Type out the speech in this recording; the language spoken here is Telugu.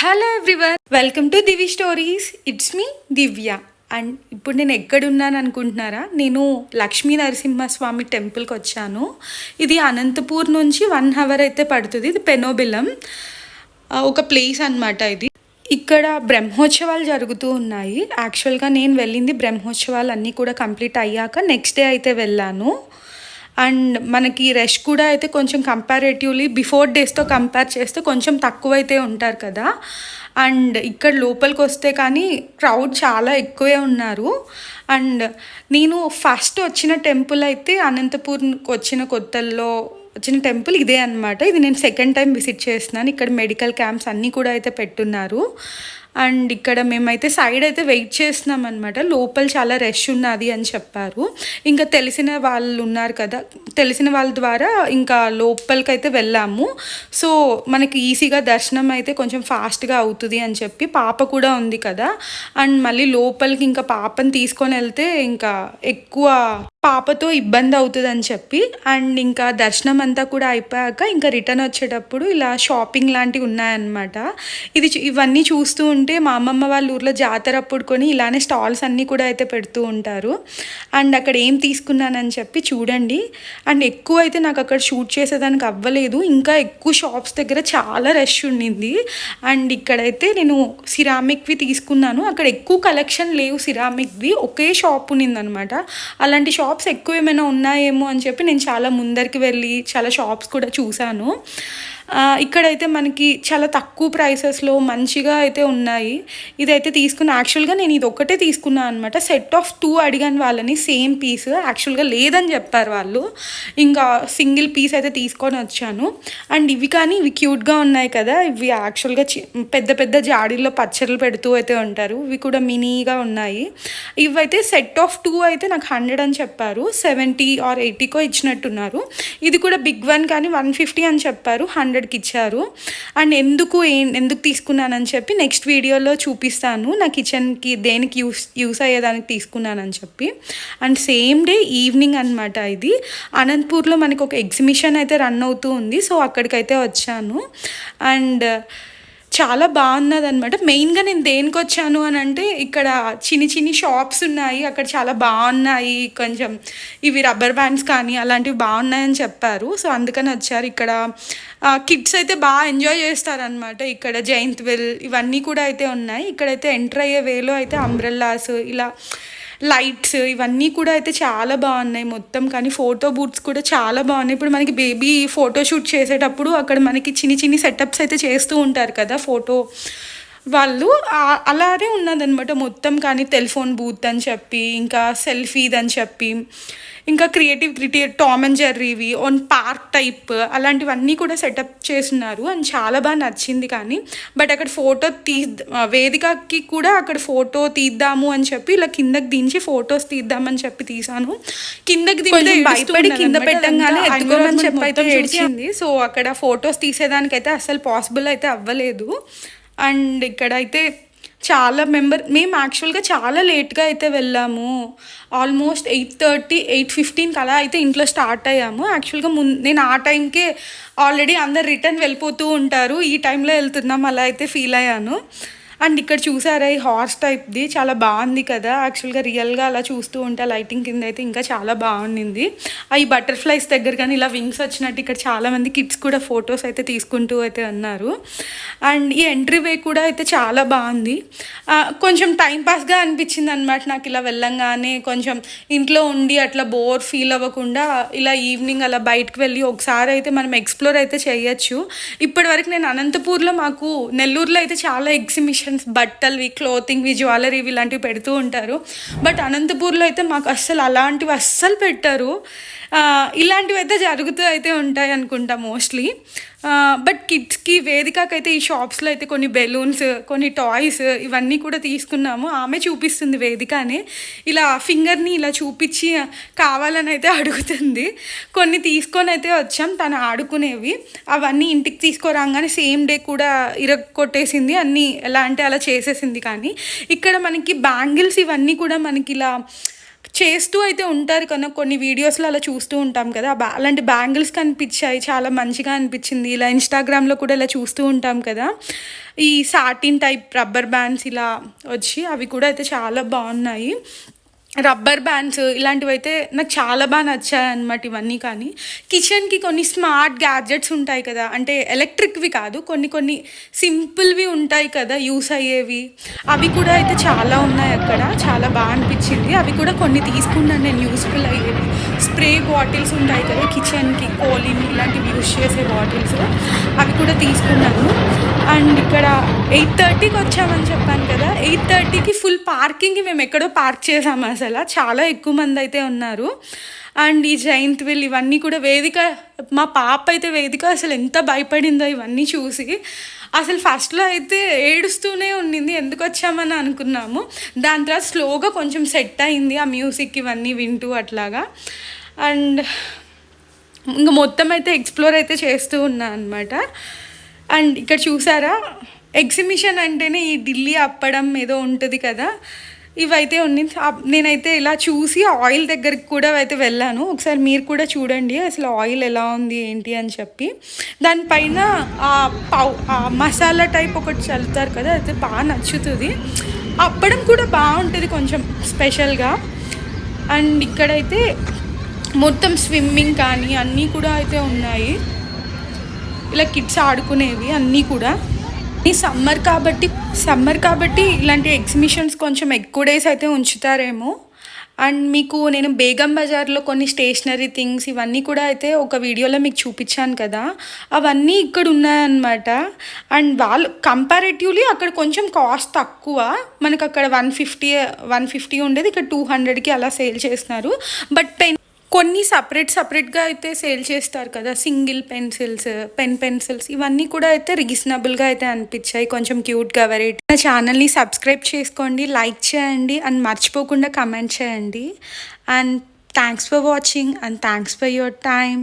Hello everyone, welcome to Divi stories. It's me Divya. And ఇప్పుడు నేను ఎక్కడున్నాను అనుకుంటున్నారా? నేను లక్ష్మీ నరసింహస్వామి టెంపుల్కి వచ్చాను. ఇది అనంతపూర్ నుంచి 1 అవర్ అయితే పడుతుంది. ఇది పెనోబిలం ఒక ప్లేస్ అనమాట. ఇది ఇక్కడ బ్రహ్మోత్సవాలు జరుగుతూ ఉన్నాయి. యాక్చువల్గా నేను వెళ్ళింది బ్రహ్మోత్సవాలు అన్నీ కూడా కంప్లీట్ అయ్యాక నెక్స్ట్ డే అయితే వెళ్ళాను. అండ్ మనకి రష్ కూడా అయితే కొంచెం కంపారేటివ్లీ బిఫోర్ డేస్తో కంపేర్ చేస్తే కొంచెం తక్కువ అయితే ఉంటారు కదా. అండ్ ఇక్కడ లోపలికి వస్తే కానీ క్రౌడ్ చాలా ఎక్కువే ఉన్నారు. అండ్ నేను ఫస్ట్ వచ్చిన టెంపుల్ అయితే అనంతపూర్కి వచ్చిన కొత్తల్లో వచ్చిన టెంపుల్ ఇదే అనమాట. ఇది నేను సెకండ్ టైం విజిట్ చేస్తున్నాను. ఇక్కడ మెడికల్ క్యాంప్స్ అన్నీ కూడా అయితే పెట్టున్నారు. అండ్ ఇక్కడ మేమైతే సైడ్ అయితే వెయిట్ చేస్తున్నాం అనమాట. లోపల చాలా రష్ ఉన్నది అని చెప్పారు. ఇంకా తెలిసిన వాళ్ళు ఉన్నారు కదా, తెలిసిన వాళ్ళ ద్వారా ఇంకా లోపలికి అయితే వెళ్ళాము. సో మనకి ఈజీగా దర్శనం అయితే కొంచెం ఫాస్ట్గా అవుతుంది అని చెప్పి, పాప కూడా ఉంది కదా. అండ్ మళ్ళీ లోపలికి ఇంకా పాపని తీసుకొని వెళ్తే ఇంకా ఎక్కువ పాపతో ఇబ్బంది అవుతుంది అని చెప్పి, అండ్ ఇంకా దర్శనం అంతా కూడా అయిపోయాక ఇంకా రిటర్న్ వచ్చేటప్పుడు ఇలా షాపింగ్ లాంటివి ఉన్నాయన్నమాట. ఇవన్నీ చూస్తూ ఉంటే మా అమ్మమ్మ వాళ్ళ ఊర్లో జాతర అప్పుడు కొని ఇలానే స్టాల్స్ అన్నీ కూడా అయితే పెడుతూ ఉంటారు. అండ్ అక్కడ ఏం తీసుకున్నానని చెప్పి చూడండి. అండ్ ఎక్కువ అయితే నాకు అక్కడ షూట్ చేసేదానికి అవ్వలేదు. ఇంకా ఎక్కువ షాప్స్ దగ్గర చాలా రష్ ఉండింది. అండ్ ఇక్కడైతే నేను సిరామిక్వి తీసుకున్నాను. అక్కడ ఎక్కువ కలెక్షన్ లేవు సిరామిక్వి, ఒకే షాప్ ఉన్నిందనమాట. అలాంటి షాప్స్ ఎక్కువ ఏమైనా ఉన్నాయేమో అని చెప్పి నేను చాలా ముందరికి వెళ్ళి చాలా షాప్స్ కూడా చూశాను. ఇక్కడైతే మనకి చాలా తక్కువ ప్రైసెస్లో మంచిగా అయితే ఉన్నాయి. ఇదైతే తీసుకున్న, యాక్చువల్గా నేను ఇది ఒక్కటే తీసుకున్నాను అనమాట. సెట్ ఆఫ్ 2 అడిగాను వాళ్ళని, సేమ్ పీస్. యాక్చువల్గా లేదని చెప్పారు వాళ్ళు. ఇంకా సింగిల్ పీస్ అయితే తీసుకొని వచ్చాను. అండ్ ఇవి కానీ ఇవి క్యూట్గా ఉన్నాయి కదా. ఇవి యాక్చువల్గా పెద్ద పెద్ద జాడీల్లో పచ్చళ్ళు పెడుతూ అయితే ఉంటారు. ఇవి కూడా మినీగా ఉన్నాయి. ఇవైతే సెట్ ఆఫ్ 2 అయితే నాకు 100 అని చెప్పారు. 70 or 80కో ఇచ్చినట్టున్నారు. ఇది కూడా బిగ్ వన్ కానీ 150 అని చెప్పారు. 100కి ఇచ్చారు. అండ్ ఎందుకు తీసుకున్నానని చెప్పి నెక్స్ట్ వీడియోలో చూపిస్తాను. నా కిచెన్కి దేనికి యూస్ అయ్యేదానికి తీసుకున్నానని చెప్పి. అండ్ సేమ్ డే ఈవినింగ్ అనమాట. ఇది అనంతపూర్లో మనకి ఒక ఎగ్జిబిషన్ అయితే రన్ అవుతూ ఉంది. సో అక్కడికైతే వచ్చాను. అండ్ చాలా బాగున్నది అనమాట. మెయిన్గా నేను దేనికి వచ్చాను అని అంటే, ఇక్కడ చిన్ని షాప్స్ ఉన్నాయి, అక్కడ చాలా బాగున్నాయి. కొంచెం ఇవి రబ్బర్ బ్యాండ్స్ కానీ అలాంటివి బాగున్నాయని చెప్పారు. సో అందుకని వచ్చారు. ఇక్కడ కిడ్స్ అయితే బాగా ఎంజాయ్ చేస్తారనమాట. ఇక్కడ జైంట్ వీల్ ఇవన్నీ కూడా అయితే ఉన్నాయి. ఇక్కడైతే ఎంటర్ అయ్యే వేలో అయితే అంబ్రెల్లాస్, ఇలా లైట్స్ ఇవన్నీ కూడా అయితే చాలా బాగున్నాయి మొత్తం. కానీ ఫోటో బూత్స్ కూడా చాలా బాగున్నాయి. ఇప్పుడు మనకి బేబీ ఫోటోషూట్ చేసేటప్పుడు అక్కడ మనకి చిన్ని సెటప్స్ అయితే చేస్తూ ఉంటారు కదా ఫోటో వాళ్ళు, అలానే ఉన్నదనమాట మొత్తం. కానీ టెలిఫోన్ బూత్ అని చెప్పి, ఇంకా సెల్ఫీది అని చెప్పి, ఇంకా క్రియేటివ్ టామ్ అండ్ జెర్రీవి ఓన్ పార్క్ టైప్ అలాంటివన్నీ కూడా సెటప్ చేస్తున్నారు. అండ్ చాలా బాగా నచ్చింది. కానీ బట్ అక్కడ వేదికకి కూడా అక్కడ ఫోటో తీద్దాము అని చెప్పి ఇలా కిందకి దించి ఫొటోస్ తీద్దామని చెప్పి తీసాను. కిందకి దించి భయపడి కింద పెట్టంగానే ఎత్తుకోమని చెప్పి అయితే ఏడ్చింది. సో అక్కడ ఫొటోస్ తీసేదానికైతే అస్సలు పాసిబుల్ అయితే అవ్వలేదు. అండ్ ఇక్కడైతే మేము యాక్చువల్గా చాలా లేట్గా అయితే వెళ్ళాము. ఆల్మోస్ట్ 8:30, 8:15 అలా అయితే ఇంట్లో స్టార్ట్ అయ్యాము. యాక్చువల్గా నేను ఆ టైంకే ఆల్రెడీ అందరు రిటర్న్ వెళ్ళిపోతూ ఉంటారు, ఈ టైంలో వెళ్తున్నాం అలా అయితే ఫీల్ అయ్యాను. అండ్ ఇక్కడ చూసారా ఈ హార్స్ టైప్ది, చాలా బాగుంది కదా. యాక్చువల్గా రియల్గా అలా చూస్తూ ఉంటే లైటింగ్ కింద అయితే ఇంకా చాలా బాగుండింది. ఈ బటర్ఫ్లైస్ దగ్గర కానీ ఇలా వింగ్స్ వచ్చినట్టు ఇక్కడ చాలామంది కిడ్స్ కూడా ఫొటోస్ అయితే తీసుకుంటూ అయితే ఉన్నారు. అండ్ ఈ ఎంట్రీ వే కూడా అయితే చాలా బాగుంది. కొంచెం టైంపాస్గా అనిపించింది అనమాట నాకు. ఇలా వెళ్ళంగానే కొంచెం ఇంట్లో ఉండి అట్లా బోర్ ఫీల్ అవ్వకుండా ఇలా ఈవినింగ్ అలా బయటకు వెళ్ళి ఒకసారి అయితే మనం ఎక్స్ప్లోర్ అయితే చేయొచ్చు. ఇప్పటివరకు నేను అనంతపూర్లో, మాకు నెల్లూరులో అయితే చాలా ఎగ్జిబిషన్ బట్టలవి, క్లోతింగ్వి, జ్యువెలరీవి ఇలాంటివి పెడుతూ ఉంటారు. బట్ అనంతపూర్లో అయితే మాకు అలాంటివి అస్సలు పెట్టారు. ఇలాంటివి అయితే జరుగుతూ అయితే ఉంటాయి అనుకుంటా మోస్ట్లీ. బట్ కిడ్స్కి వేదికకైతే ఈ షాప్స్లో అయితే కొన్ని బెలూన్స్, కొన్ని టాయ్స్ ఇవన్నీ కూడా తీసుకున్నాము. ఆమె చూపిస్తుంది వేదికనే, ఇలా ఫింగర్ని ఇలా చూపించి కావాలని అయితే అడుగుతుంది. కొన్ని తీసుకొని అయితే వచ్చాం తను ఆడుకునేవి. అవన్నీ ఇంటికి తీసుకురాగానే సేమ్ డే కూడా ఇరగొట్టేసింది, అన్నీ ఎలా అంటే అలా చేసేసింది. కానీ ఇక్కడ మనకి బ్యాంగిల్స్ ఇవన్నీ కూడా మనకి ఇలా చేస్తూ అయితే ఉంటారు కదా, కొన్ని వీడియోస్‌లో అలా చూస్తూ ఉంటాం కదా! అలాంటి బ్యాంగిల్స్ కనిపిచ్చాయి. చాలా మంచిగా అనిపిచ్చింది. ఇలా ఇన్‌స్టాగ్రామ్‌లో కూడా ఇలా చూస్తూ ఉంటాం కదా! ఈ సాటిన్ టైప్ రబ్బర్ బ్యాండ్స్ ఇలా వచ్చి అవి కూడా అయితే చాలా బావున్నాయి. రబ్బర్ బ్యాండ్స్ ఇలాంటివైతే నాకు చాలా నచ్చాయన్నమాట ఇవన్నీ. కానీ కిచెన్‌కి కొన్ని స్మార్ట్ గ్యాడ్జెట్స్ ఉంటాయి కదా! అంటే ఎలక్ట్రిక్‌వి కాదు. కొన్ని కొన్ని సింపుల్‌వి ఉంటాయి కదా! యూజ్ అయ్యేవి. అవి కూడా అయితే చాలా ఉన్నాయి అక్కడ. చాలా అనిపిచ్చింది. అవి కూడా కొన్ని తీసుకున్నాను నేను యూజ్‌ఫుల్ అయ్యేవి. స్ప్రే బాటిల్స్ ఉంటాయి కదా! కిచెన్‌కి కోలిన్ ఇలాంటివి యూజ్ చేసే బాటిల్స్ అవి కూడా తీసుకున్నాను. అండ్ ఇక్కడ 8:30కి వచ్చామని చెప్పాను కదా! 8:30కి ఫుల్ పార్కింగ్‌కి మేము ఎక్కడో పార్క్ చేసాము అసల. చాలా ఎక్కువ మందయితే ఉన్నారు. అండ్ ఈ జైంట్ వీల్ ఇవన్నీ కూడా మా పాప అయితే వేదిక అసలు ఎంత భయపడిందో ఇవన్నీ చూసి. అసలు ఫస్ట్‌లో అయితే ఏడుస్తూనే ఉండింది. ఎందుకొచ్చామని అనుకున్నాము. దాని తర్వాత స్లోగా కొంచెం సెట్ అయింది. ఆ మ్యూజిక్ ఇవన్నీ వింటూ అట్లాగా. అండ్ ఇంక మొత్తం అయితే ఎక్స్‌ప్లోర్ అయితే చేస్తూ ఉన్నా అనమాట. అండ్ ఇక్కడ చూసారా, ఎగ్జిబిషన్ అంటేనే ఈ ఢిల్లీ అప్పడం ఏదో ఉంటుంది కదా! ఇవైతే ఉన్నింది. నేనైతే ఇలా చూసి ఆయిల్ దగ్గరికి కూడా అయితే వెళ్ళాను. ఒకసారి మీరు కూడా చూడండి అసలు ఆయిల్ ఎలా ఉంది ఏంటి అని చెప్పి. దానిపైన మసాలా టైప్ ఒకటి చల్లుతారు కదా! అయితే నచ్చుతుంది. అప్పడం కూడా బాగుంటుంది కొంచెం స్పెషల్‌గా. అండ్ ఇక్కడైతే మొత్తం స్విమ్మింగ్ కానీ అన్నీ కూడా అయితే ఉన్నాయి. ఇలా కిడ్స్ ఆడుకునేవి అన్నీ కూడా. ఈ సమ్మర్ కాబట్టి ఇలాంటి ఎగ్జిబిషన్స్ కొంచెం ఎక్కువ డేస్ అయితే ఉంచుతారేమో. అండ్ మీకు నేను బేగం బజార్‌లో కొన్ని స్టేషనరీ థింగ్స్ ఇవన్నీ కూడా అయితే ఒక వీడియోలో మీకు చూపించాను కదా! అవన్నీ ఇక్కడ ఉన్నాయన్నమాట. అండ్ వాళ్ళు కంపారేటివ్‌లీ అక్కడ కొంచెం కాస్ట్ తక్కువ. మనకు అక్కడ 150 ఉండేది, ఇక్కడ 200కి అలా సేల్ చేస్తున్నారు. బట్ కొన్ని సపరేట్‌గా అయితే సేల్ చేస్తారు కదా! సింగిల్ పెన్సిల్స్, పెన్సిల్స్ ఇవన్నీ కూడా అయితే రీజనబుల్‌గా అయితే అనిపించాయి. కొంచెం క్యూట్‌గా వెరైటీ. నా ఛానల్‌ని సబ్స్క్రైబ్ చేసుకోండి, లైక్ చేయండి అండ్ మర్చిపోకుండా కమెంట్ చేయండి. And thanks for watching and thanks for your time.